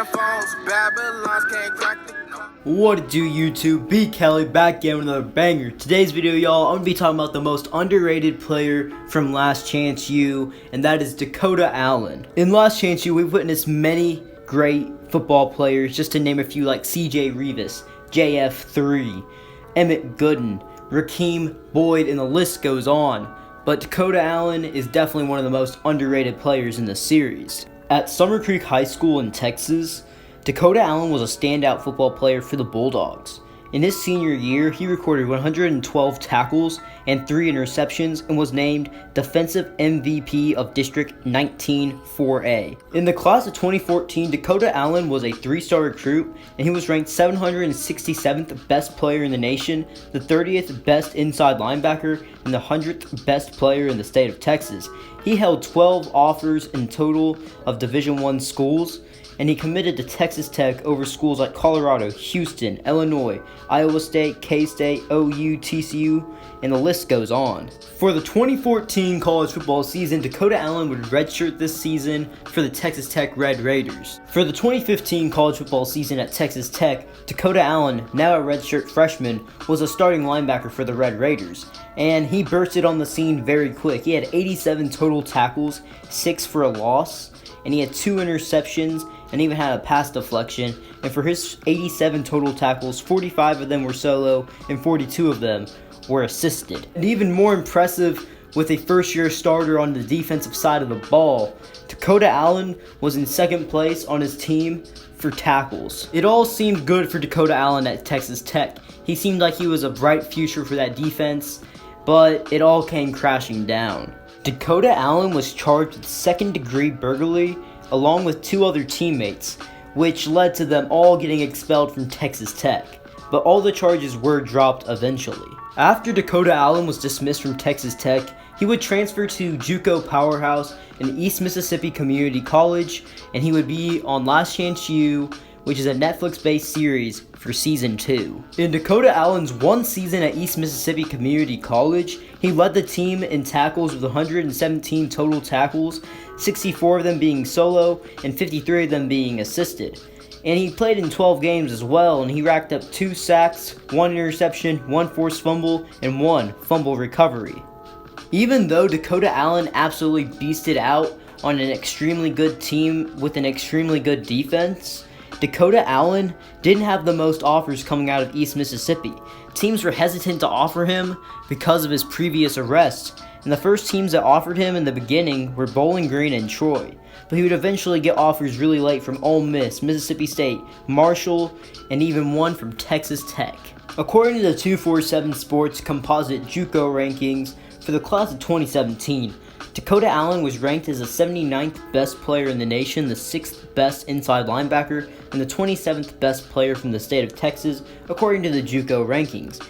phones, Babylons can't crack the. What it do, YouTube? B Kelly back again with another banger. Today's video, y'all, I'm gonna be talking about the most underrated player from Last Chance U, and that is Dakota Allen. In Last Chance U, we've witnessed many great football players, just to name a few, like CJ Revis, JF3, Emmett Gooden, Rakeem Boyd, and the list goes on. But Dakota Allen is definitely one of the most underrated players in the series. At Summer Creek High School in Texas, Dakota Allen was a standout football player for the Bulldogs. In his senior year, he recorded 112 tackles and 3 interceptions and was named Defensive MVP of District 19-4A. In the class of 2014, Dakota Allen was a 3-star recruit, and he was ranked 767th best player in the nation, the 30th best inside linebacker, and the 100th best player in the state of Texas. He held 12 offers in total of Division I schools, and he committed to Texas Tech over schools like Colorado, Houston, Illinois, Iowa State, K-State, OU, TCU, and the list goes on. For the 2014 college football season, Dakota Allen would redshirt this season for the Texas Tech Red Raiders. For the 2015 college football season at Texas Tech, Dakota Allen, now a redshirt freshman, was a starting linebacker for the Red Raiders, and he bursted on the scene very quick. He had 87 total tackles, 6 for a loss, and he had 2 interceptions, and even had a pass deflection. And for his 87 total tackles, 45 of them were solo and 42 of them were assisted. And even more impressive, with a first-year starter on the defensive side of the ball, Dakota Allen was in second place on his team for tackles. It all seemed good for Dakota Allen at Texas Tech. He seemed like he was a bright future for that defense, but it all came crashing down. Dakota Allen was charged with second-degree burglary along with 2 other teammates, which led to them all getting expelled from Texas Tech, but all the charges were dropped eventually. After Dakota Allen was dismissed from Texas Tech, he would transfer to JUCO Powerhouse in East Mississippi Community College, and he would be on Last Chance U, which is a Netflix-based series, for Season 2. In Dakota Allen's one season at East Mississippi Community College, he led the team in tackles with 117 total tackles, 64 of them being solo, and 53 of them being assisted. And he played in 12 games as well, and he racked up 2 sacks, 1 interception, 1 forced fumble, and 1 fumble recovery. Even though Dakota Allen absolutely beasted out on an extremely good team with an extremely good defense, Dakota Allen didn't have the most offers coming out of East Mississippi. Teams were hesitant to offer him because of his previous arrest, and the first teams that offered him in the beginning were Bowling Green and Troy. But he would eventually get offers really late from Ole Miss, Mississippi State, Marshall, and even one from Texas Tech. According to the 247 Sports composite JUCO rankings for the class of 2017, Dakota Allen was ranked as the 79th best player in the nation, the 6th best inside linebacker, and the 27th best player from the state of Texas, according to the JUCO rankings.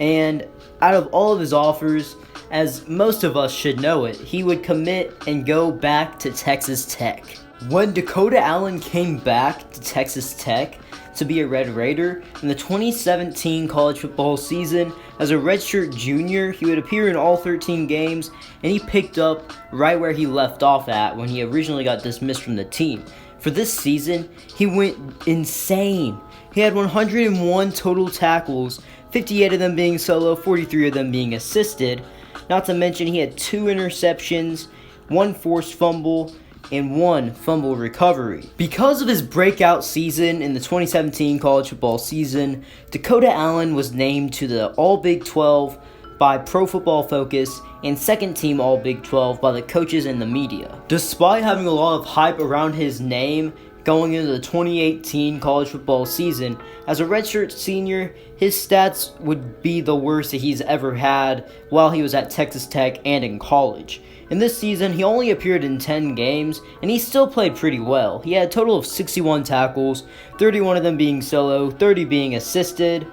And out of all of his offers, as most of us should know it, he would commit and go back to Texas Tech. When Dakota Allen came back to Texas Tech to be a Red Raider in the 2017 college football season, as a redshirt junior, he would appear in all 13 games, and he picked up right where he left off at when he originally got dismissed from the team. For this season, he went insane. He had 101 total tackles, 58 of them being solo, 43 of them being assisted. Not to mention he had 2 interceptions, 1 forced fumble, and 1 fumble recovery. Because of his breakout season in the 2017 college football season, Dakota Allen was named to the All-Big 12 by Pro Football Focus and second team All-Big 12 by the coaches and the media. Despite having a lot of hype around his name going into the 2018 college football season, as a redshirt senior, his stats would be the worst that he's ever had while he was at Texas Tech and in college. In this season, he only appeared in 10 games, and he still played pretty well. He had a total of 61 tackles, 31 of them being solo, 30 being assisted,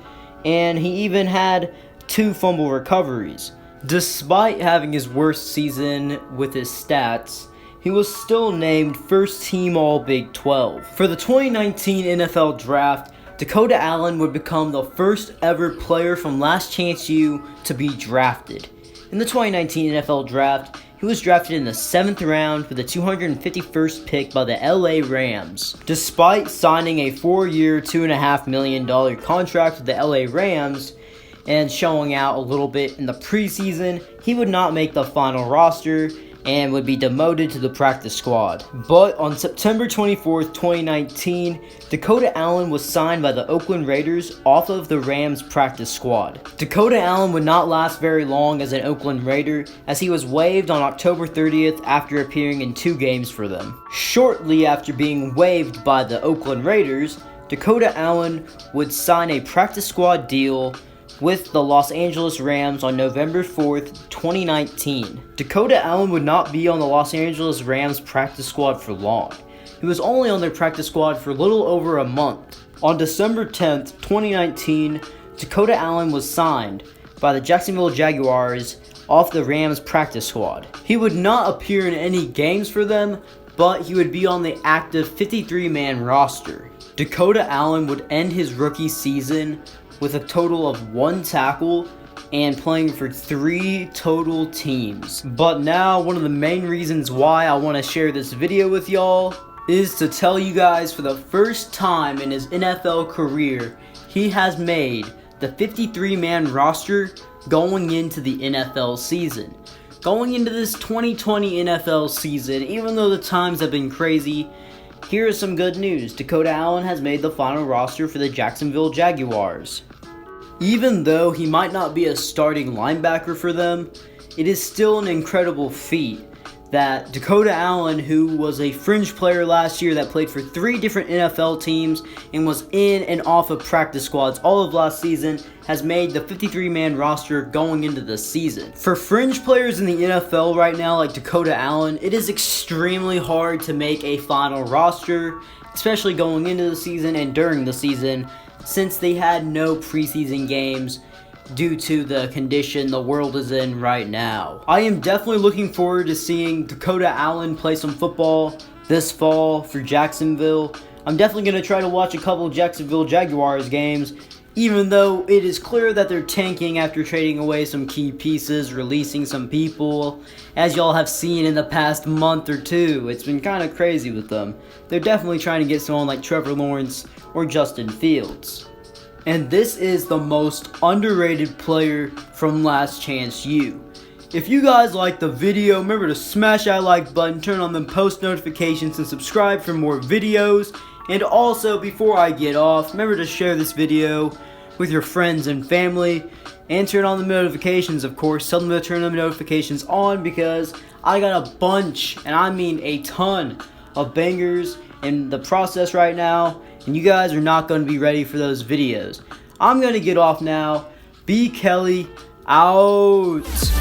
and he even had 2 fumble recoveries. Despite having his worst season with his stats, he was still named first team All-Big 12. For the 2019 NFL Draft, Dakota Allen would become the first ever player from Last Chance U to be drafted. In the 2019 NFL Draft, he was drafted in the 7th round with the 251st pick by the LA Rams. Despite signing a 4-year, $2.5 million contract with the LA Rams and showing out a little bit in the preseason, he would not make the final roster and would be demoted to the practice squad. But on September 24th, 2019, Dakota Allen was signed by the Oakland Raiders off of the Rams practice squad. Dakota Allen would not last very long as an Oakland Raider, as he was waived on October 30th after appearing in 2 games for them. Shortly after being waived by the Oakland Raiders, Dakota Allen would sign a practice squad deal with the Los Angeles Rams on November 4th, 2019. Dakota Allen would not be on the Los Angeles Rams practice squad for long. He was only on their practice squad for a little over a month. On December 10th, 2019, Dakota Allen was signed by the Jacksonville Jaguars off the Rams practice squad. He would not appear in any games for them, but he would be on the active 53-man roster. Dakota Allen would end his rookie season with a total of 1 tackle and playing for 3 total teams. But now, one of the main reasons why I want to share this video with y'all is to tell you guys, for the first time in his NFL career, he has made the 53-man roster going into the NFL season. Going into this 2020 NFL season, even though the times have been crazy, here is some good news. Dakota Allen has made the final roster for the Jacksonville Jaguars. Even though he might not be a starting linebacker for them, it is still an incredible feat that Dakota Allen, who was a fringe player last year that played for 3 different NFL teams and was in and off of practice squads all of last season, has made the 53-man roster going into the season. For fringe players in the NFL right now like Dakota Allen, it is extremely hard to make a final roster, especially going into the season and during the season, since they had no preseason games due to the condition the world is in right now. I am definitely looking forward to seeing Dakota Allen play some football this fall for Jacksonville. I'm definitely going to try to watch a couple of Jacksonville Jaguars games, even though it is clear that they're tanking after trading away some key pieces, releasing some people, as y'all have seen in the past month or 2. It's been kind of crazy with them. They're definitely trying to get someone like Trevor Lawrence or Justin Fields. And this is the most underrated player from Last Chance U. If you guys liked the video, remember to smash that like button, turn on the post notifications, and subscribe for more videos. And also, before I get off, remember to share this video with your friends and family, and turn on the notifications, of course. Tell them to turn the notifications on, because I got a bunch, and I mean a ton, of bangers in the process right now, and you guys are not going to be ready for those videos. I'm going to get off now. B. Kelly, out.